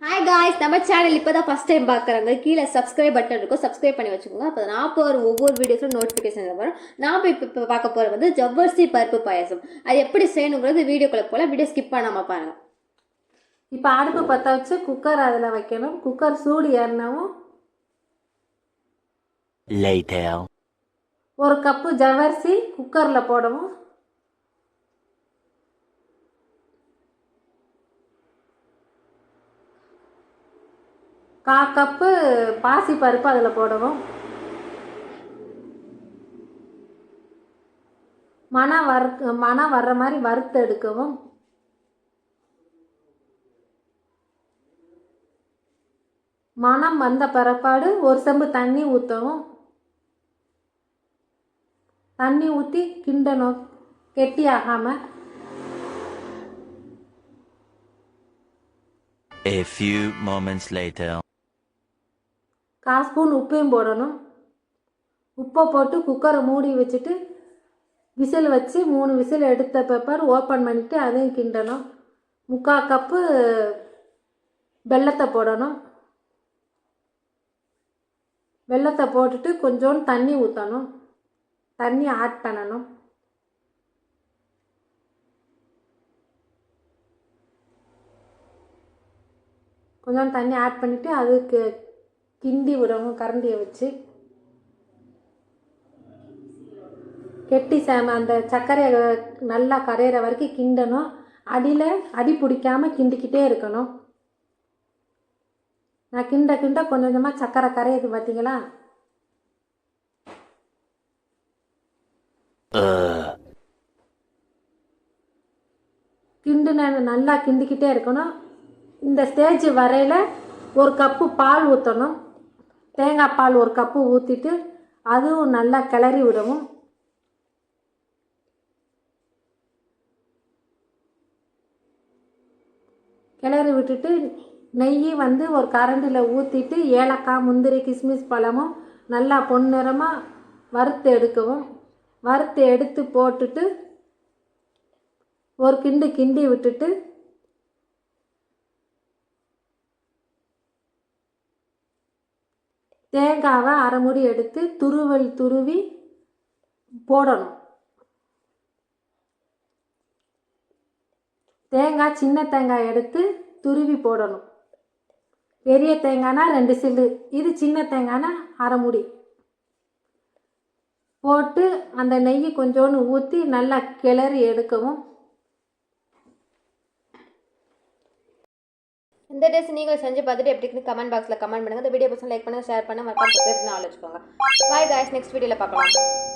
Hi guys, நம்ம channel இப்போ தான் ஃபஸ்ட் டைம் பார்க்குறாங்க. கீழே சப்ஸ்கிரைப் பட்டன் இருக்கும், சப்ஸ்கிரைப் பண்ணி வச்சுக்கோங்க. அப்போ நான் போகிற ஒவ்வொரு வீடியோஸும் நோட்டிஃபிகேஷன் வரும். நான் இப்போ பார்க்க போகிற வந்து ஜவ்வரிசி பருப்பு பாயாசம். அது எப்படி செய்யணுங்கிறது வீடியோக்குள்ளே போல, வீடியோ ஸ்கிப் பண்ணாமல் பாருங்கள். இப்போ அடுப்பு பற்ற வச்சு குக்கர் அதில் வைக்கணும். குக்கர் சூடு ஏறினவும் ஒரு கப்பு ஜவ்வரிசி குக்கரில் போடவும். கப்பு பாசி பருப்பு அதில் போடவும். மணம் வர்ற மாதிரி வறுத்து எடுக்கவும். மணம் வந்த பிறப்பாடு ஒரு செம்பு தண்ணி ஊற்றவும். தண்ணி ஊற்றி கிண்டணும், கெட்டி ஆகாமல். A few moments later. 1/4 spoon உப்பையும் போடணும். உப்பை போட்டு குக்கரை மூடி வச்சுட்டு விசில் வச்சு 3 விசில் எடுத்த பிற்பாடு ஓப்பன் பண்ணிவிட்டு அதையும் கிண்டணும். 3/4 கப்பு வெல்லத்தை போடணும். வெல்லத்தை போட்டுட்டு கொஞ்சோண்டு தண்ணி ஊற்றணும். தண்ணி ஆட் பண்ணணும். கொஞ்சம் தண்ணி ஆட் பண்ணிவிட்டு அதுக்கு கிண்டி விடணும் கரண்டியை வச்சு. கெட்டி அந்த சர்க்கரையை நல்லா கரையிற வரைக்கும் கிண்டணும். அடி பிடிக்காமல் கிண்டிக்கிட்டே இருக்கணும். நான் கிண்ட கொஞ்சம் கொஞ்சமாக சர்க்கரை கரையுது பார்த்தீங்களா? நல்லா கிண்டிக்கிட்டே இருக்கணும். இந்த ஸ்டேஜ் வரையில் ஒரு கப்பு பால் ஊற்றணும். தேங்காய் பால் ஒரு கப்பு ஊற்றிட்டு அதுவும் நல்லா கிளறி விடவும். கிளறி விட்டுட்டு நெய் வந்து ஒரு கரண்டியில் ஊற்றிட்டு ஏலக்காய், முந்திரி, கிஸ்மிஸ் பழமும் நல்லா பொன்னிறமாக வறுத்து எடுக்கவும். வறுத்து எடுத்து போட்டுட்டு ஒரு கிண்டி விட்டுட்டு தேங்காவை அரை மூடி எடுத்து துருவி போடணும். தேங்காய் சின்ன தேங்காய் எடுத்து துருவி போடணும். பெரிய தேங்காய்னா 2 சில்லு, இது சின்ன தேங்காய்னா அரை மூடி போட்டு அந்த நெய் கொஞ்சோண்டு ஊற்றி நல்லா கிளறி எடுக்கவும். இந்த டேஸ் நீங்கள் செஞ்சு பார்த்துட்டு எப்படி இருக்குன்னு கமெண்ட் பாக்ஸில் கமெண்ட் பண்ணுங்கள். இந்த வீடியோ பசங்க லைக் பண்ணுங்கள், ஷேர் பண்ணுங்கள், மறக்காம சப்ஸ்கிரைப் பண்ணி ஆள் வச்சுக்கோங்க. பாய் காய்ஸ், நெக்ஸ்ட் வீடியோவில் பார்க்கலாம்.